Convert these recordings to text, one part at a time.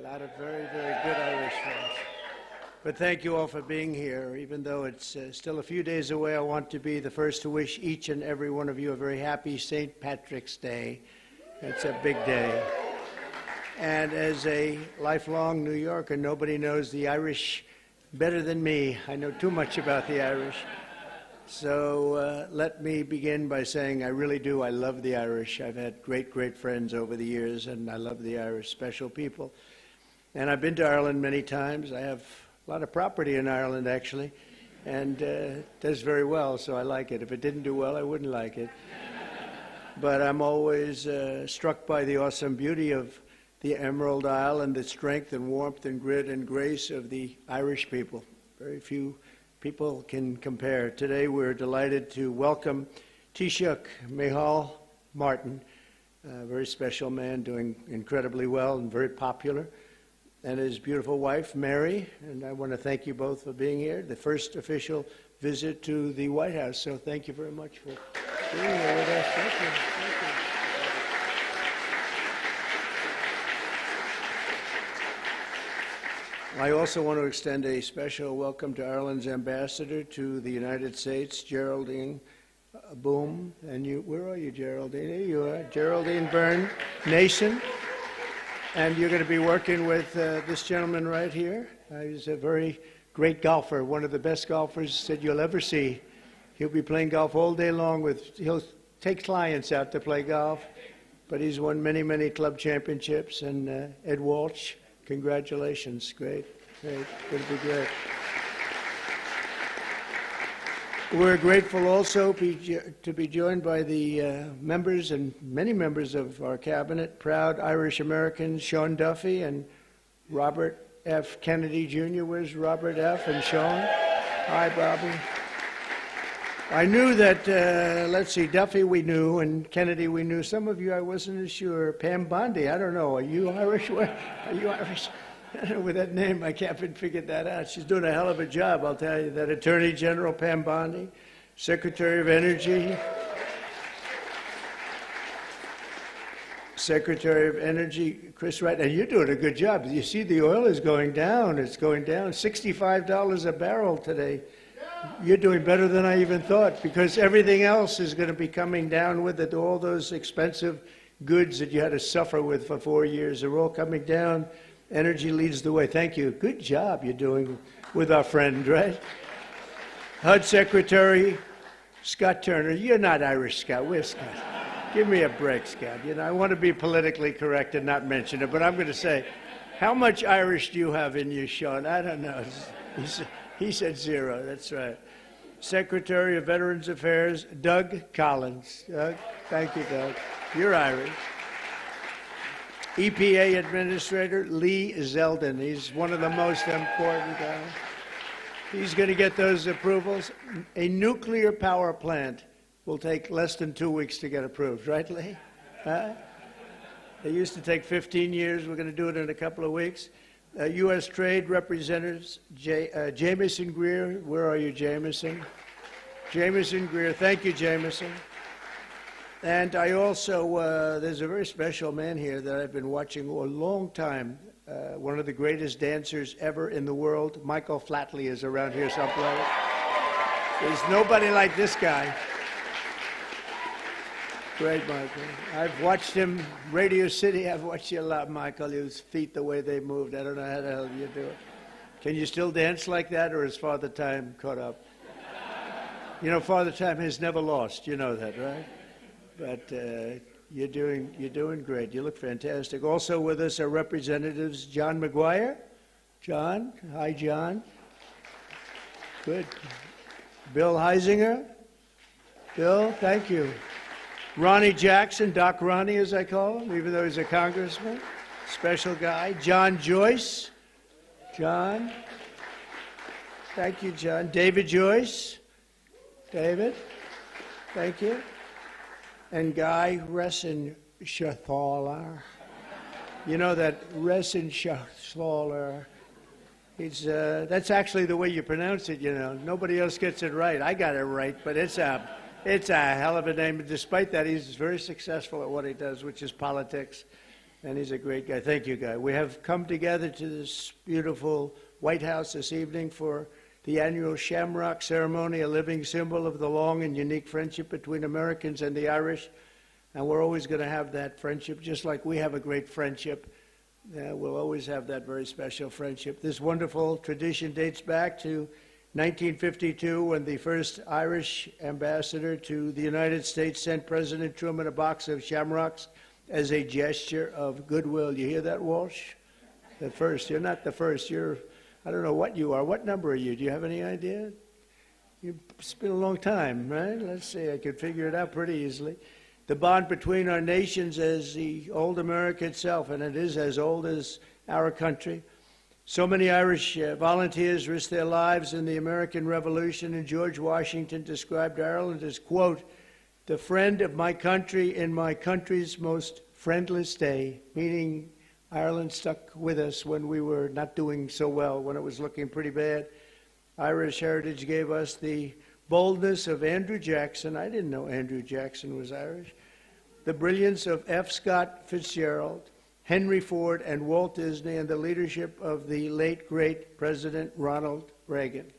lot of very, very good Irish friends. But thank you all for being here. Even though it's still a few days away, I want to be the first to wish each and every one of you a very happy St. Patrick's Day. It's a big day. And as a lifelong New Yorker, nobody knows the Irish better than me. I know too much about the Irish. So let me begin by saying I really do. I love the Irish. I've had great, great friends over the years, and I love the Irish, special people. And I've been to Ireland many times. I have a lot of property in Ireland, actually, and it does very well, so I like it. If it didn't do well, I wouldn't like it. But I'm always struck by the awesome beauty of the Emerald Isle and the strength and warmth and grit and grace of the Irish people. Very few people can compare. Today we're delighted to welcome Tishuk Martin, a very special man doing incredibly well and very popular, and his beautiful wife, Mary. And I want to thank you both for being here. The first official visit to the White House, so thank you very much for being here with us. Thank you. Thank you. I also want to extend a special welcome to Ireland's ambassador to the United States, Geraldine Boom. And you, where are you, Geraldine? Here you are, Geraldine Byrne Nason. And you're going to be working with this gentleman right here. He's a very great golfer, one of the best golfers that you'll ever see. He'll be playing golf all day long he'll take clients out to play golf, but he's won many, many club championships. And Ed Walsh, congratulations. Great, great. Going to be great. We're grateful also to be joined by the members and many members of our cabinet, proud Irish Americans, Sean Duffy and Robert F. Kennedy Jr. Where's Robert F. and Sean? Hi, Bobby. I knew that, let's see, Duffy we knew and Kennedy we knew. Some of you I wasn't as sure. Pam Bondi, I don't know. Are you Irish? Are you Irish? With that name, I can't figure that out. She's doing a hell of a job, I'll tell you. That Attorney General Pam Bondi, Secretary of Energy, Chris Wright, and you're doing a good job. You see the oil is going down. It's going down. $65 a barrel today. You're doing better than I even thought, because everything else is going to be coming down with it. All those expensive goods that you had to suffer with for 4 years are all coming down. Energy leads the way. Thank you. Good job you're doing with our friend, right? HUD Secretary Scott Turner. You're not Irish, Scott. Where's Scott? Give me a break, Scott. You know, I want to be politically correct and not mention it, but I'm going to say, how much Irish do you have in you, Sean? I don't know. He said 0. That's right. Secretary of Veterans Affairs, Doug Collins. Doug, thank you, Doug. You're Irish. EPA Administrator Lee Zeldin. He's one of the most important guys. He's going to get those approvals. A nuclear power plant will take less than 2 weeks to get approved, right, Lee? Huh? It used to take 15 years. We're going to do it in a couple of weeks. U.S. Trade Representatives Jamieson Greer. Where are you, Jamieson? Jamieson Greer. Thank you, Jamieson. And I also, there's a very special man here that I've been watching a long time. One of the greatest dancers ever in the world. Michael Flatley is around here someplace. There's nobody like this guy. Great, Michael. I've watched him, Radio City. I've watched you a lot, Michael. His feet, the way they moved. I don't know how the hell you do it. Can you still dance like that, or is Father Time caught up? You know, Father Time has never lost. You know that, right? But you're doing great. You look fantastic. Also with us are Representatives John McGuire. John, hi, John. Good. Bill Heisinger. Bill, thank you. Ronnie Jackson, Doc Ronnie as I call him, even though he's a congressman. Special guy. John Joyce. John. Thank you, John. David Joyce. David. Thank you. And Guy Resenshathaler. You know that Resenshathaler. That's actually the way you pronounce it, you know. Nobody else gets it right. I got it right, but it's a hell of a name. But despite that, he's very successful at what he does, which is politics. And he's a great guy. Thank you, Guy. We have come together to this beautiful White House this evening for the annual Shamrock Ceremony, a living symbol of the long and unique friendship between Americans and the Irish. And we're always going to have that friendship, just like we have a great friendship. We'll always have that very special friendship. This wonderful tradition dates back to 1952, when the first Irish ambassador to the United States sent President Truman a box of shamrocks as a gesture of goodwill. You hear that, Walsh? The first. You're not the first. You're, I don't know what you are. What number are you? Do you have any idea? It's been a long time, right? Let's see. I could figure it out pretty easily. The bond between our nations as the old America itself, and it is as old as our country. So many Irish volunteers risked their lives in the American Revolution, and George Washington described Ireland as, quote, the friend of my country in my country's most friendless day, meaning Ireland stuck with us when we were not doing so well, when it was looking pretty bad. Irish heritage gave us the boldness of Andrew Jackson. I didn't know Andrew Jackson was Irish. The brilliance of F. Scott Fitzgerald, Henry Ford, and Walt Disney, and the leadership of the late, great President Ronald Reagan.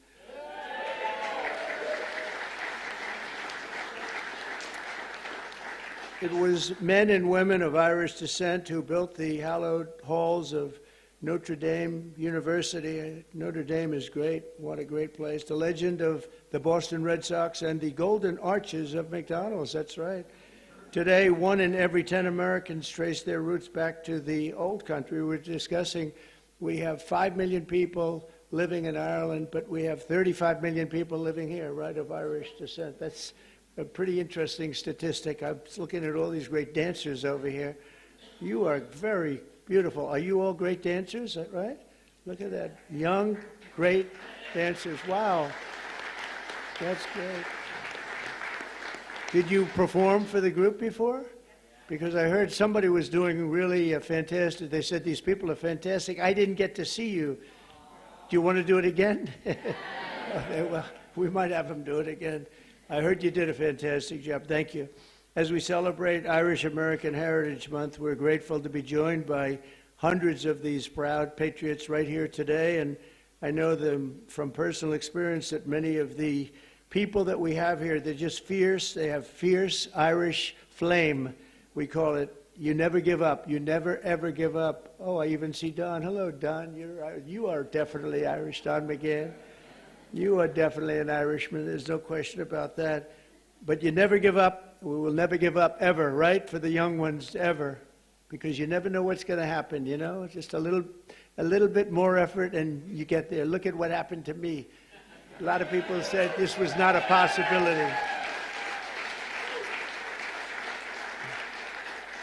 It was men and women of Irish descent who built the hallowed halls of Notre Dame University. Notre Dame is great. What a great place. The legend of the Boston Red Sox and the golden arches of McDonald's. That's right. Today, 1 in every 10 Americans trace their roots back to the old country. We're discussing, we have 5 million people living in Ireland, but we have 35 million people living here, right, of Irish descent. That's a pretty interesting statistic. I was looking at all these great dancers over here. You are very beautiful. Are you all great dancers, right? Look at that. Young, great dancers. Wow. That's great. Did you perform for the group before? Because I heard somebody was doing really fantastic. They said, these people are fantastic. I didn't get to see you. Do you want to do it again? Okay, well, we might have them do it again. I heard you did a fantastic job. Thank you. As we celebrate Irish American Heritage Month, we're grateful to be joined by hundreds of these proud patriots right here today. And I know them from personal experience that many of the people that we have here, they're just fierce. They have fierce Irish flame. We call it, you never give up. You never, ever give up. Oh, I even see Don. Hello, Don. You are definitely Irish, Don McGann. You are definitely an Irishman. There's no question about that. But you never give up. We will never give up ever, right? For the young ones, ever. Because you never know what's going to happen, you know? Just a little bit more effort and you get there. Look at what happened to me. A lot of people said this was not a possibility.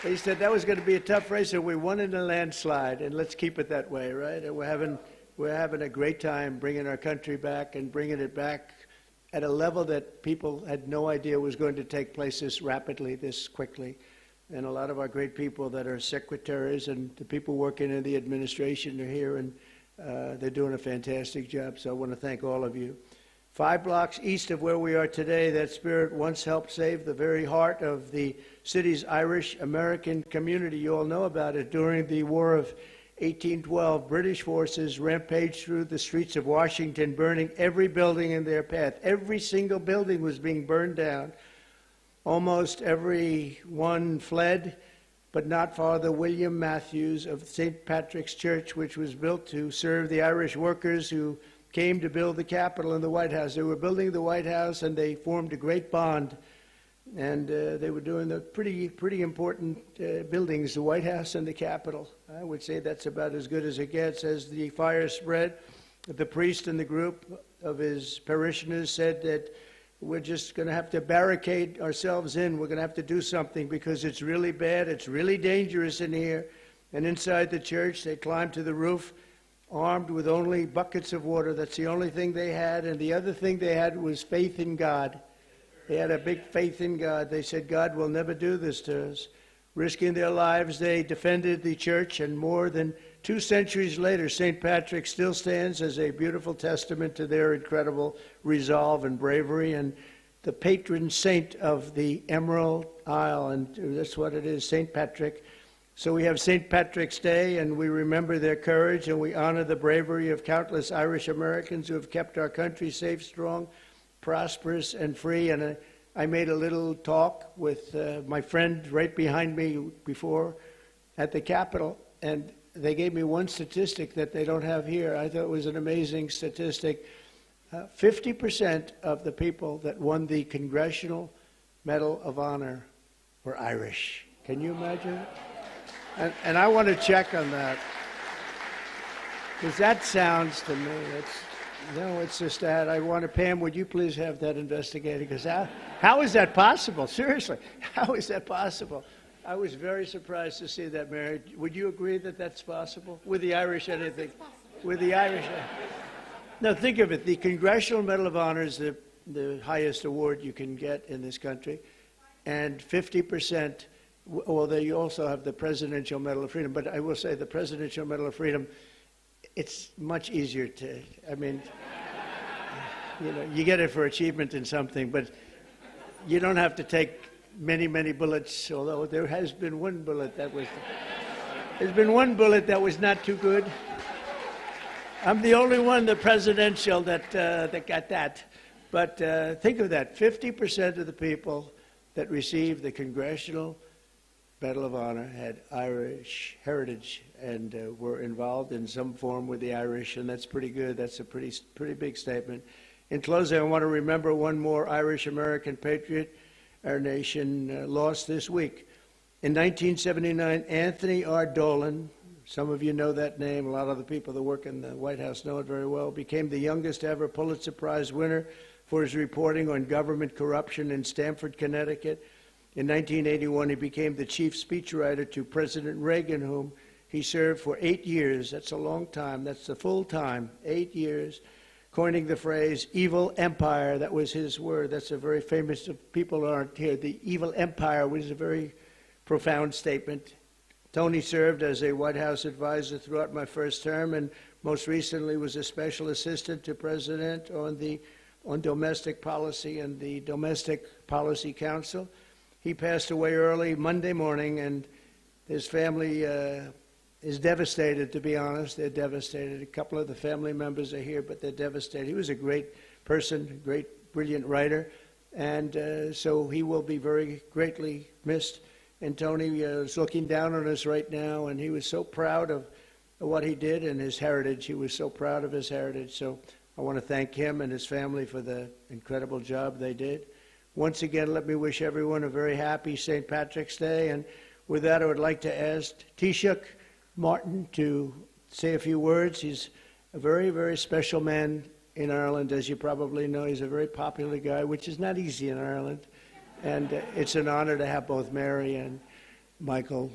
They said that was going to be a tough race, and we won in a landslide, and let's keep it that way, right? And we're having a great time bringing our country back and bringing it back at a level that people had no idea was going to take place this rapidly, this quickly. And a lot of our great people that are secretaries and the people working in the administration are here, and they're doing a fantastic job, so I want to thank all of you. 5 blocks east of where we are today, that spirit once helped save the very heart of the city's Irish American community. You all know about it. During the War of 1812, British forces rampaged through the streets of Washington, burning every building in their path. Every single building was being burned down. Almost everyone fled, but not Father William Matthews of St. Patrick's Church, which was built to serve the Irish workers who came to build the Capitol and the White House. They were building the White House, and they formed a great bond. And they were doing the pretty important buildings, the White House and the Capitol. I would say that's about as good as it gets. As the fire spread, the priest and the group of his parishioners said that we're just going to have to barricade ourselves in. We're going to have to do something because it's really bad. It's really dangerous in here. And inside the church, they climbed to the roof, armed with only buckets of water. That's the only thing they had. And the other thing they had was faith in God. They had a big faith in God. They said, God will never do this to us. Risking their lives, they defended the church, and more than 2 centuries later, St. Patrick still stands as a beautiful testament to their incredible resolve and bravery, and the patron saint of the Emerald Isle, and that's what it is, St. Patrick. So we have St. Patrick's Day, and we remember their courage, and we honor the bravery of countless Irish Americans who have kept our country safe, strong, prosperous, and free. And I made a little talk with my friend right behind me before at the Capitol, and they gave me one statistic that they don't have here. I thought it was an amazing statistic. 50% of the people that won the Congressional Medal of Honor were Irish. Can you imagine? And I want to check on that, because that sounds to me, it's just that. I want to, Pam, would you please have that investigated? Because how is that possible? Seriously, how is that possible? I was very surprised to see that, Mary. Would you agree that that's possible? With the Irish, anything? With the Irish? Now, think of it. The Congressional Medal of Honor is the highest award you can get in this country. And 50%, although you also have the Presidential Medal of Freedom, but I will say the Presidential Medal of Freedom, it's much easier to, I mean, you get it for achievement in something, but you don't have to take many, many bullets, although there has been one bullet that was, not too good. I'm the only one, the presidential, that got that. But think of that, 50% of the people that received the Congressional Medal of Honor had Irish heritage and were involved in some form with the Irish, and that's pretty good. That's a pretty big statement. In closing, I want to remember one more Irish-American patriot our nation lost this week. In 1979, Anthony R. Dolan, some of you know that name, a lot of the people that work in the White House know it very well, became the youngest ever Pulitzer Prize winner for his reporting on government corruption in Stamford, Connecticut. In 1981, he became the chief speechwriter to President Reagan, whom he served for 8 years. That's a long time. That's the full time, 8 years, coining the phrase evil empire. That was his word. That's a very famous, if people aren't here, the evil empire was a very profound statement. Tony served as a White House advisor throughout my first term, and most recently was a special assistant to President on domestic policy and the Domestic Policy Council. He passed away early Monday morning, and his family is devastated, to be honest. They're devastated. A couple of the family members are here, but they're devastated. He was a great person, great, brilliant writer, and so he will be very greatly missed. And Tony is looking down on us right now, and he was so proud of what he did and his heritage. He was so proud of his heritage. So I want to thank him and his family for the incredible job they did. Once again, let me wish everyone a very happy St. Patrick's Day. And with that, I would like to ask Tishuk Martin to say a few words. He's a very, very special man in Ireland. As you probably know, he's a very popular guy, which is not easy in Ireland. And it's an honor to have both Mary and Micheal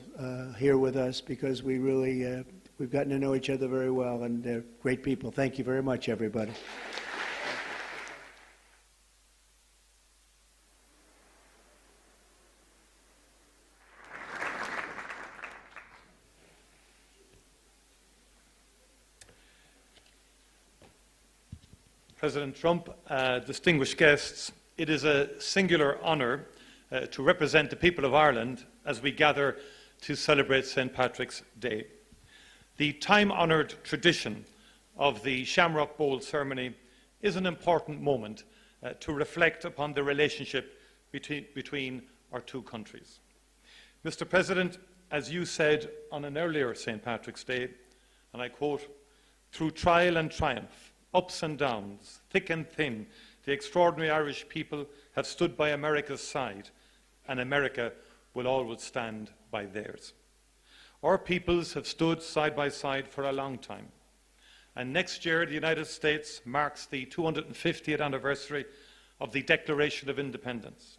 here with us, because we really, we've gotten to know each other very well, and they're great people. Thank you very much, everybody. President Trump, distinguished guests, it is a singular honour to represent the people of Ireland as we gather to celebrate St. Patrick's Day. The time-honoured tradition of the Shamrock Bowl ceremony is an important moment to reflect upon the relationship between our two countries. Mr. President, as you said on an earlier St. Patrick's Day, and I quote, "Through trial and triumph, ups and downs, thick and thin, the extraordinary Irish people have stood by America's side, and America will always stand by theirs." Our peoples have stood side by side for a long time, and next year the United States marks the 250th anniversary of the Declaration of Independence.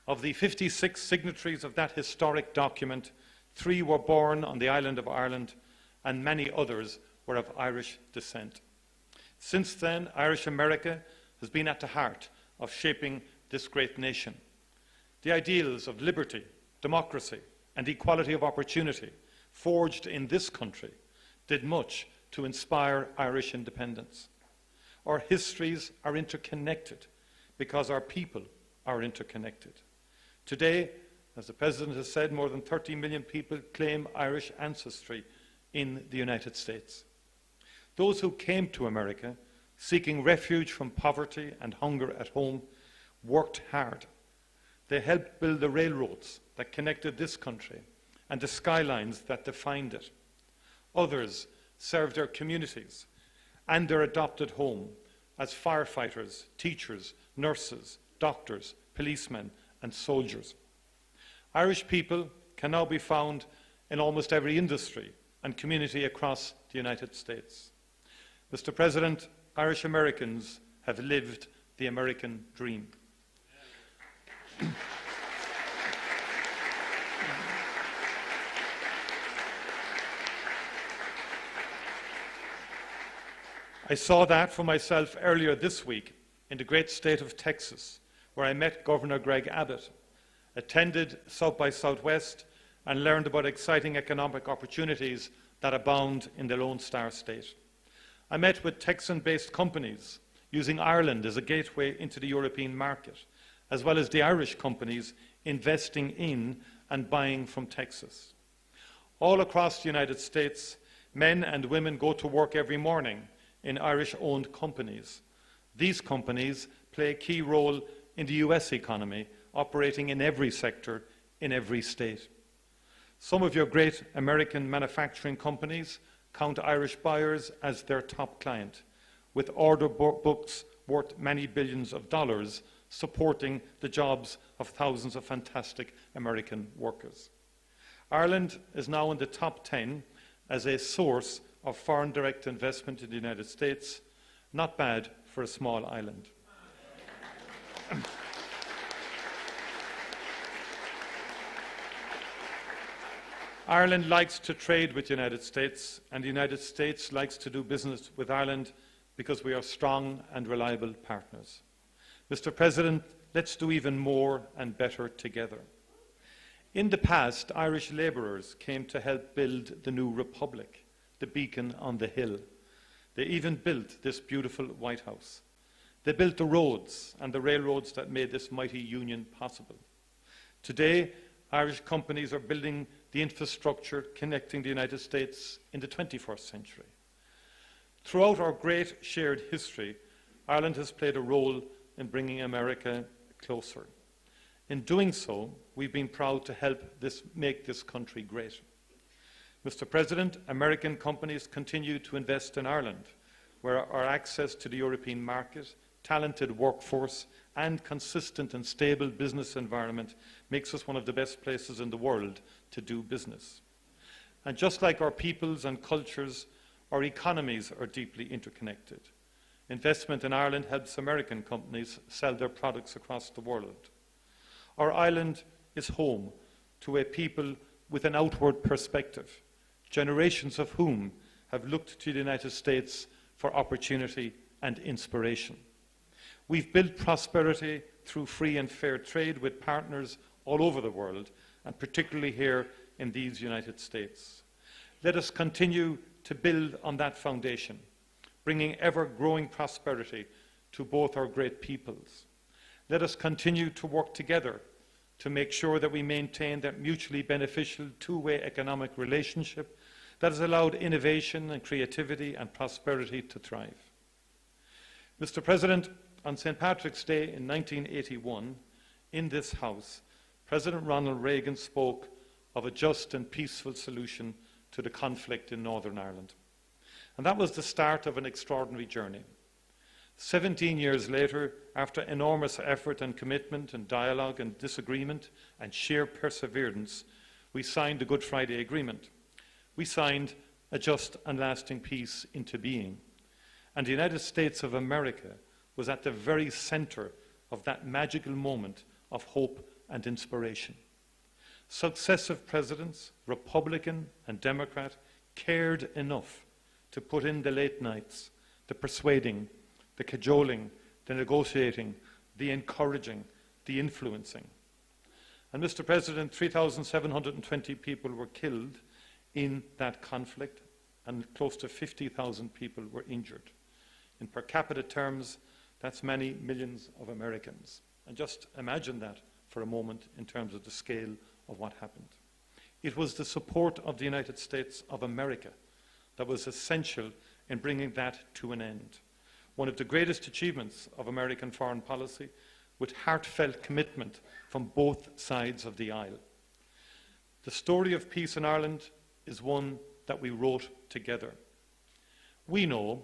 Of the 56 signatories of that historic document, 3 were born on the island of Ireland, and many others were of Irish descent. Since then, Irish America has been at the heart of shaping this great nation. The ideals of liberty, democracy, and equality of opportunity forged in this country did much to inspire Irish independence. Our histories are interconnected because our people are interconnected. Today, As the President has said, more than 30 million people claim Irish ancestry in the United States. Those who came to America seeking refuge from poverty and hunger at home worked hard. They helped build the railroads that connected this country and the skylines that defined it. Others served their communities and their adopted home as firefighters, teachers, nurses, doctors, policemen, and soldiers. Irish people can now be found in almost every industry and community across the United States. Mr. President, Irish Americans have lived the American dream. I saw that for myself earlier this week in the great state of Texas, where I met Governor Greg Abbott, attended South by Southwest, and learned about exciting economic opportunities that abound in the Lone Star State. I met with Texan-based companies using Ireland as a gateway into the European market, as well as the Irish companies investing in and buying from Texas. All across the United States, men and women go to work every morning in Irish-owned companies. These companies play a key role in the US economy, operating in every sector, in every state. Some of your great American manufacturing companies count Irish buyers as their top client, with order books worth many billions of dollars supporting the jobs of thousands of fantastic American workers. Ireland is now in the top 10 as a source of foreign direct investment in the United States. Not bad for a small island. Ireland likes to trade with the United States, and the United States likes to do business with Ireland because we are strong and reliable partners. Mr. President, let's do even more and better together. In the past, Irish labourers came to help build the new republic, the beacon on the hill. They even built this beautiful White House. They built the roads and the railroads that made this mighty union possible. Today, Irish companies are building the infrastructure connecting the United States in the 21st century. Throughout our great shared history, Ireland has played a role in bringing America closer. In doing so, we've been proud to help make this country great. Mr. President, American companies continue to invest in Ireland, where our access to the European market, talented workforce, and consistent and stable business environment makes us one of the best places in the world to do business. And just like our peoples and cultures, our economies are deeply interconnected. Investment in Ireland helps American companies sell their products across the world. Our island is home to a people with an outward perspective, generations of whom have looked to the United States for opportunity and inspiration. We've built prosperity through free and fair trade with partners all over the world, and particularly here in these United States. Let us continue to build on that foundation, bringing ever-growing prosperity to both our great peoples. Let us continue to work together to make sure that we maintain that mutually beneficial two-way economic relationship that has allowed innovation and creativity and prosperity to thrive. Mr. President, on St. Patrick's Day in 1981, in this House, President Ronald Reagan spoke of a just and peaceful solution to the conflict in Northern Ireland. And that was the start of an extraordinary journey. 17 years later, after enormous effort and commitment and dialogue and disagreement and sheer perseverance, we signed the Good Friday Agreement. We signed a just and lasting peace into being. And the United States of America was at the very center of that magical moment of hope and inspiration. Successive presidents, Republican and Democrat, cared enough to put in the late nights, the persuading, the cajoling, the negotiating, the encouraging, the influencing. And Mr. President, 3,720 people were killed in that conflict, and close to 50,000 people were injured. In per capita terms, that's many millions of Americans. And just imagine that for a moment in terms of the scale of what happened. It was the support of the United States of America that was essential in bringing that to an end. One of the greatest achievements of American foreign policy, with heartfelt commitment from both sides of the aisle. The story of peace in Ireland is one that we wrote together. We know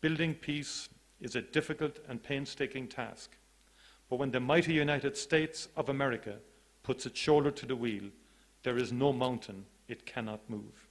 building peace is a difficult and painstaking task, but when the mighty United States of America puts its shoulder to the wheel, there is no mountain it cannot move.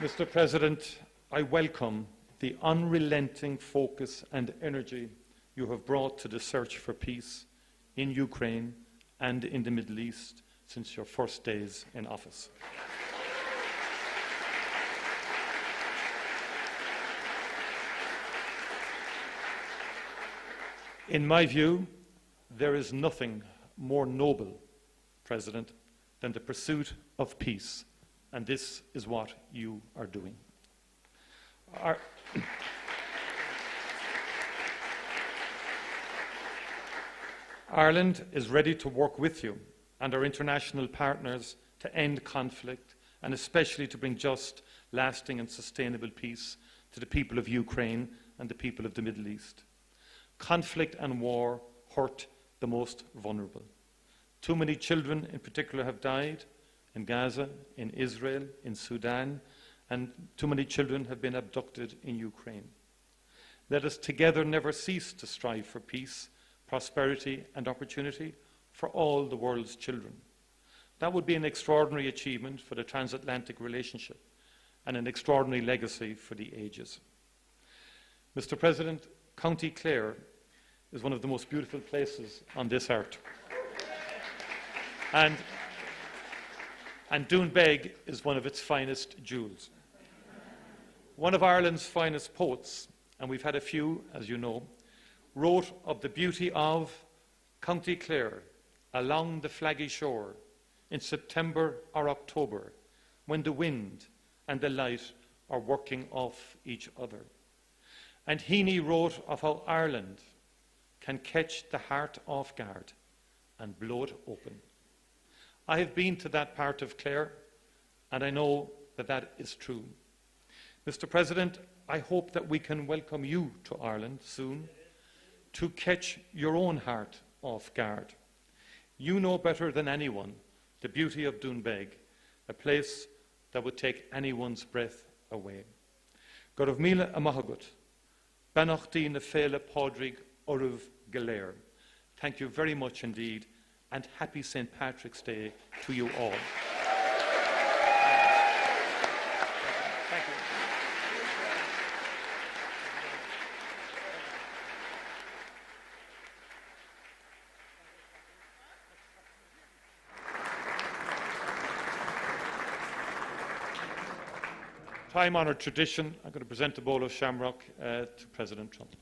Mr. President, I welcome the unrelenting focus and energy you have brought to the search for peace in Ukraine and in the Middle East since your first days in office. In my view, there is nothing more noble, President, than the pursuit of peace, and this is what you are doing. Ireland is ready to work with you and our international partners to end conflict and especially to bring just, lasting and sustainable peace to the people of Ukraine and the people of the Middle East. Conflict and war hurt the most vulnerable. Too many children in particular have died in Gaza, in Israel, in Sudan, and too many children have been abducted in Ukraine. Let us together never cease to strive for peace, prosperity and opportunity for all the world's children. That would be an extraordinary achievement for the transatlantic relationship and an extraordinary legacy for the ages. Mr. President, County Clare is one of the most beautiful places on this earth. And Doonbeg is one of its finest jewels. One of Ireland's finest poets, and we've had a few, as you know, wrote of the beauty of County Clare along the flaggy shore in September or October, when the wind and the light are working off each other. And Heaney wrote of how Ireland can catch the heart off guard and blow it open. I have been to that part of Clare, and I know that that is true. Mr. President, I hope that we can welcome you to Ireland soon to catch your own heart off guard. You know better than anyone the beauty of Doonbeg, a place that would take anyone's breath away. Gorov Mila Amahagut, Banachti na Fela Podrig Oruv Galer. Thank you very much indeed, and happy St. Patrick's Day to you all. Thank you. Time-honoured tradition, I'm going to present a bowl of shamrock to President Trump.